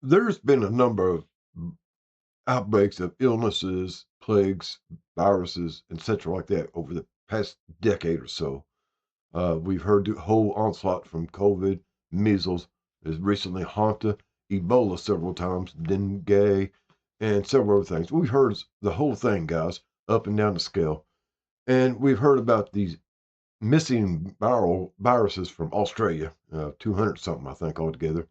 There's been a number of outbreaks of illnesses, plagues, viruses, etc., like that over the past decade or so. We've heard the whole onslaught from COVID, measles, as recently Hanta, Ebola several times, dengue, and several other things. We've heard the whole thing, guys, up and down the scale. And we've heard about these missing viral viruses from Australia, 200 something, I think, altogether.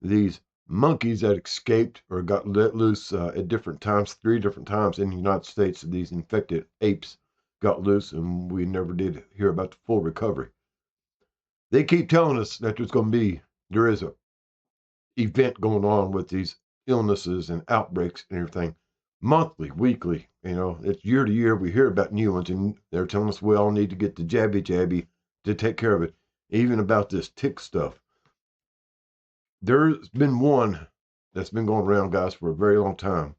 These monkeys that escaped or got let loose at different times, 3 different times in the United States, these infected apes got loose, and we never did hear about the full recovery. They keep telling us that there is a event going on with these illnesses and outbreaks and everything, monthly, weekly. It's year to year. We hear about new ones, and they're telling us we all need to get the jabby to take care of it. Even about this tick stuff. There's been one that's been going around, guys, for a very long time,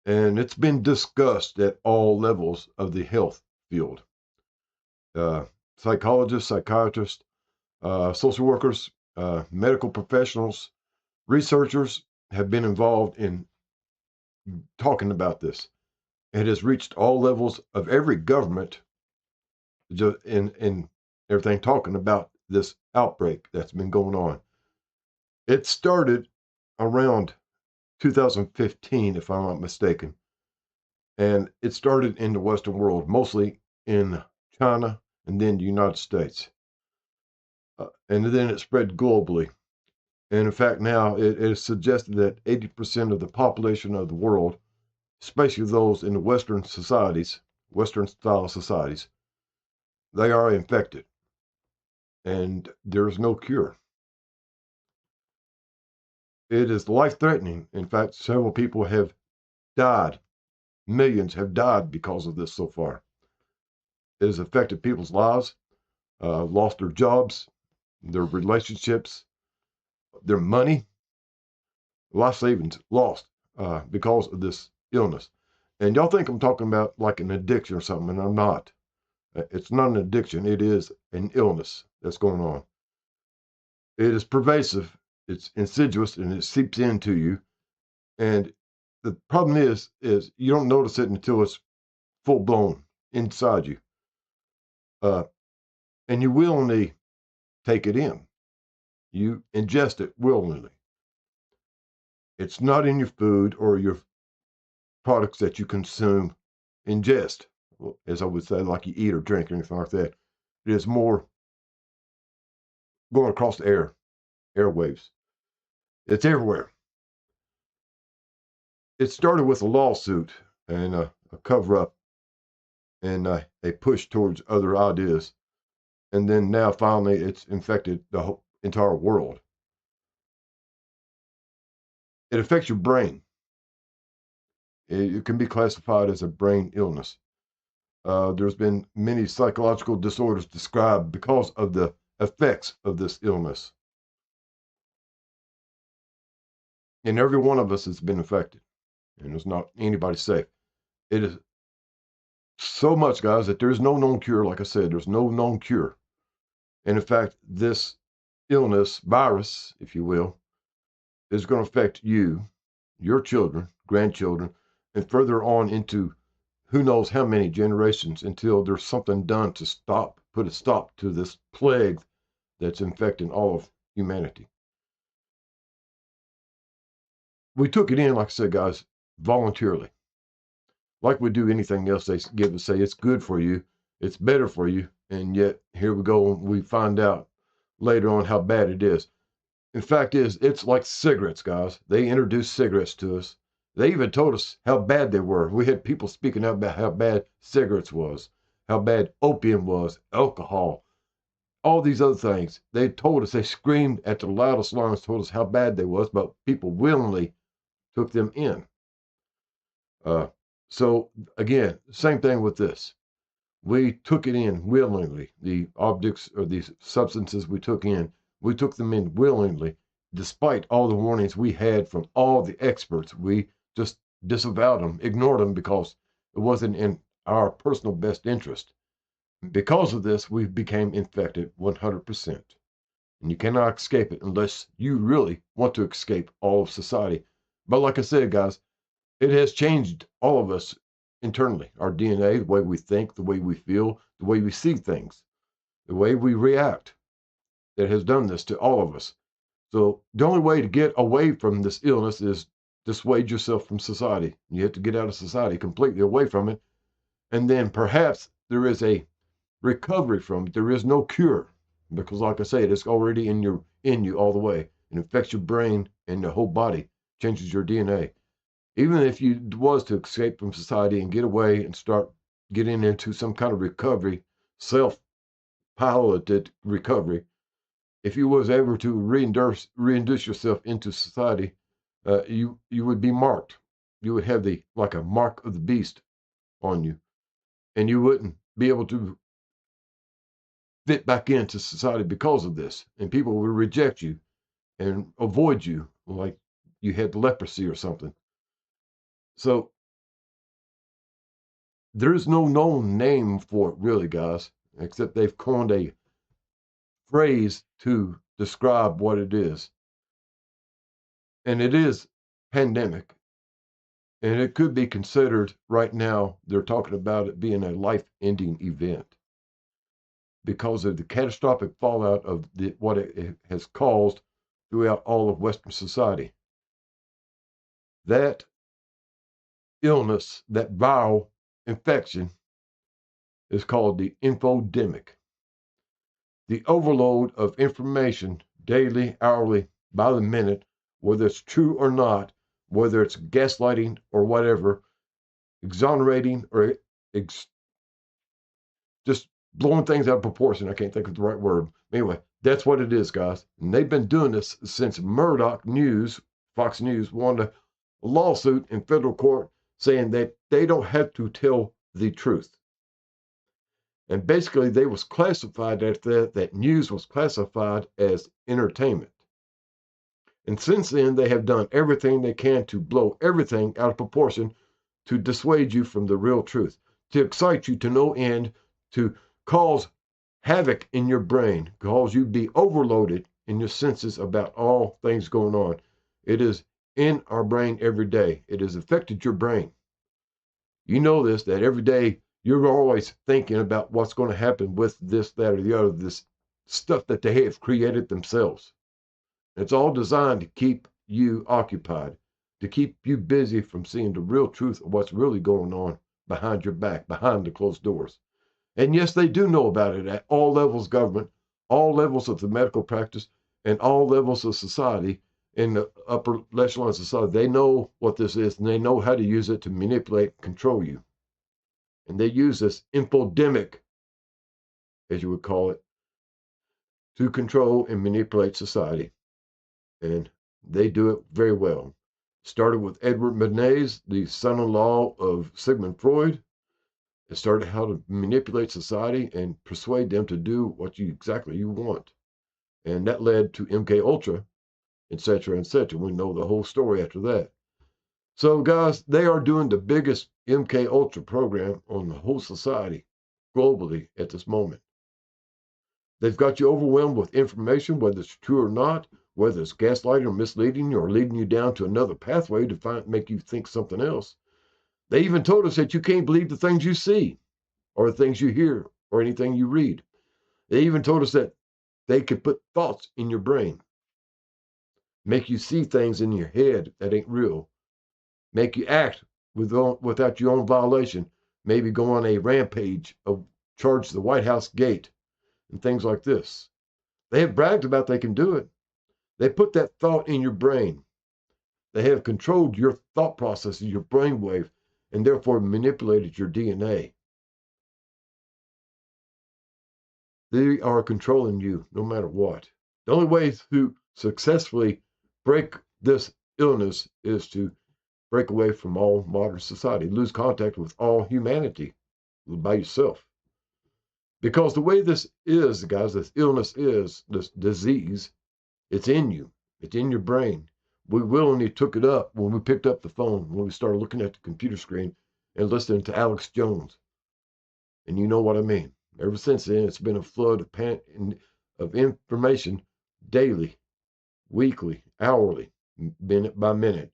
and it's been discussed at all levels of the health field. Psychologists, psychiatrists, social workers, medical professionals, researchers have been involved in talking about this. It has reached all levels of every government in everything, talking about this outbreak that's been going on. It started around 2015, if I'm not mistaken, and it started in the Western world, mostly in China and then the United States. And then it spread globally. And in fact, now it is suggested that 80% of the population of the world, especially those in the Western societies, Western style societies, they are infected. And there's no cure. It is life-threatening. In fact, several people have died. Millions have died because of this so far. It has affected people's lives, lost their jobs, their relationships, their money, life savings lost because of this illness. And y'all think I'm talking about like an addiction or something, and I'm not. It's not an addiction. It is an illness that's going on. It is pervasive. It's insidious, and it seeps into you. And the problem is you don't notice it until it's full blown inside you. And you willingly take it in. You ingest it willingly. It's not in your food or your products that you consume, ingest, as I would say, like you eat or drink or anything like that. It is more going across the airwaves. It's everywhere. It started with a lawsuit and a cover up and a push towards other ideas. And then now finally it's infected the whole entire world. It affects your brain. It can be classified as a brain illness. There's been many psychological disorders described because of the effects of this illness. And every one of us has been affected. And there's not anybody safe. It is so much, guys, that there's no known cure. Like I said, there's no known cure. And in fact, this illness, virus, if you will, is going to affect you, your children, grandchildren, and further on into who knows how many generations until there's something done to put a stop to this plague that's infecting all of humanity. We took it in, like I said, guys, voluntarily. Like we do anything else they give us, say it's good for you, it's better for you, and yet here we go, and we find out later on how bad it is. In fact, it's like cigarettes, guys. They introduced cigarettes to us. They even told us how bad they were. We had people speaking out about how bad cigarettes was, how bad opium was, alcohol, all these other things. They told us, they screamed at the loudest lungs, told us how bad they was, but people willingly took them in. So again, same thing with this. We took it in willingly. The objects or these substances we took them in willingly, despite all the warnings we had from all the experts. We just disavowed them, ignored them because it wasn't in our personal best interest. Because of this, we became infected 100%. and you cannot escape it unless you really want to escape all of society. But like I said, guys, it has changed all of us internally. Our DNA, the way we think, the way we feel, the way we see things, the way we react. It has done this to all of us. So the only way to get away from this illness is dissuade yourself from society. You have to get out of society, completely away from it. And then perhaps there is a recovery from it. There is no cure because, like I said, it's already in you all the way. It affects your brain and your whole body, changes your DNA. Even if you was to escape from society and get away and start getting into some kind of recovery, self-piloted recovery, if you was able to reintroduce yourself into society, you would be marked. You would have the like a mark of the beast on you, and you wouldn't be able to fit back into society because of this, and people would reject you and avoid you like you had leprosy or something. So there's no known name for it, really, guys, except they've coined a phrase to describe what it is, and it is pandemic. And it could be considered right now, they're talking about it being a life ending event because of the catastrophic fallout of what it has caused throughout all of Western society. That illness, that viral infection, is called the infodemic. The overload of information daily, hourly, by the minute, whether it's true or not, whether it's gaslighting or whatever, exonerating or just blowing things out of proportion. I can't think of the right word. Anyway, that's what it is, guys. And they've been doing this since Murdoch News, Fox News, won a lawsuit in federal court saying that they don't have to tell the truth. And basically, they was classified as that news was classified as entertainment. And since then, they have done everything they can to blow everything out of proportion to dissuade you from the real truth, to excite you to no end, to cause havoc in your brain, cause you be overloaded in your senses about all things going on. It is in our brain every day. It has affected your brain. You know this, that every day you're always thinking about what's going to happen with this, that, or the other, this stuff that they have created themselves. It's all designed to keep you occupied, to keep you busy from seeing the real truth of what's really going on behind your back, behind the closed doors. And yes, they do know about it at all levels of government, all levels of the medical practice, and all levels of society in the upper echelon of society. They know what this is, and they know how to use it to manipulate and control you. And they use this infodemic, as you would call it, to control and manipulate society. And they do it very well. Started with Edward Bernays, the son-in-law of Sigmund Freud. It started how to manipulate society and persuade them to do what exactly you want. And that led to MK Ultra, etc., etc. We know the whole story after that. So, guys, they are doing the biggest MK Ultra program on the whole society globally at this moment. They've got you overwhelmed with information, whether it's true or not, whether it's gaslighting or misleading you or leading you down to another pathway to make you think something else. They even told us that you can't believe the things you see or the things you hear or anything you read. They even told us that they could put thoughts in your brain, make you see things in your head that ain't real, make you act without your own violation, maybe go on a rampage of charge the White House gate and things like this. They have bragged about they can do it. They put that thought in your brain. They have controlled your thought processes, your brainwave, and therefore manipulated your DNA. They are controlling you no matter what. The only way to successfully break this illness is to break away from all modern society, lose contact with all humanity by yourself. Because the way this is, guys, this illness is, this disease, it's in you. It's in your brain. We willingly took it up when we picked up the phone, when we started looking at the computer screen and listening to Alex Jones. And you know what I mean. Ever since then, it's been a flood of information daily, weekly, hourly, minute by minute.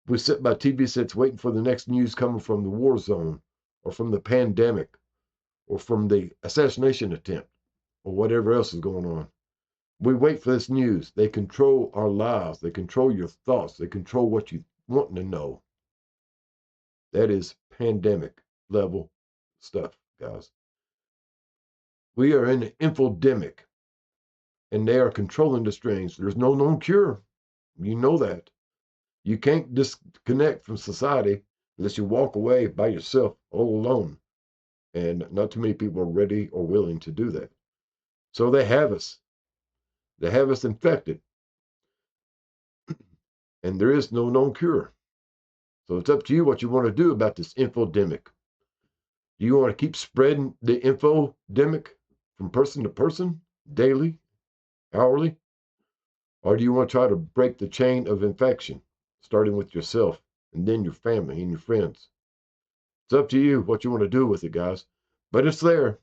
We sit by TV sets waiting for the next news coming from the war zone or from the pandemic or from the assassination attempt or whatever else is going on. We wait for this news. They control our lives. They control your thoughts. They control what you want to know. That is pandemic level stuff, guys. We are in an infodemic, and they are controlling the strings. There's no known cure. You know that. You can't disconnect from society unless you walk away by yourself, all alone. And not too many people are ready or willing to do that. So they have us. They have us infected. And there is no known cure. So it's up to you what you want to do about this infodemic. Do you want to keep spreading the infodemic from person to person, daily, hourly? Or do you want to try to break the chain of infection, starting with yourself and then your family and your friends? It's up to you what you want to do with it, guys. But it's there.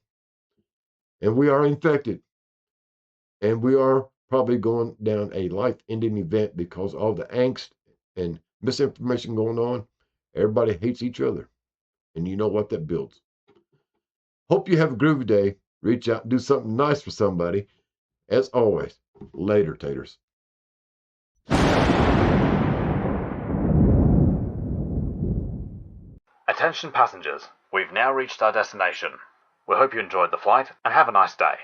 And we are infected. And we are probably going down a life ending event because all the angst and misinformation going on. Everybody hates each other. And you know what that builds. Hope you have a groovy day. Reach out and do something nice for somebody. As always, later, taters. Attention passengers, we've now reached our destination. We hope you enjoyed the flight and have a nice day.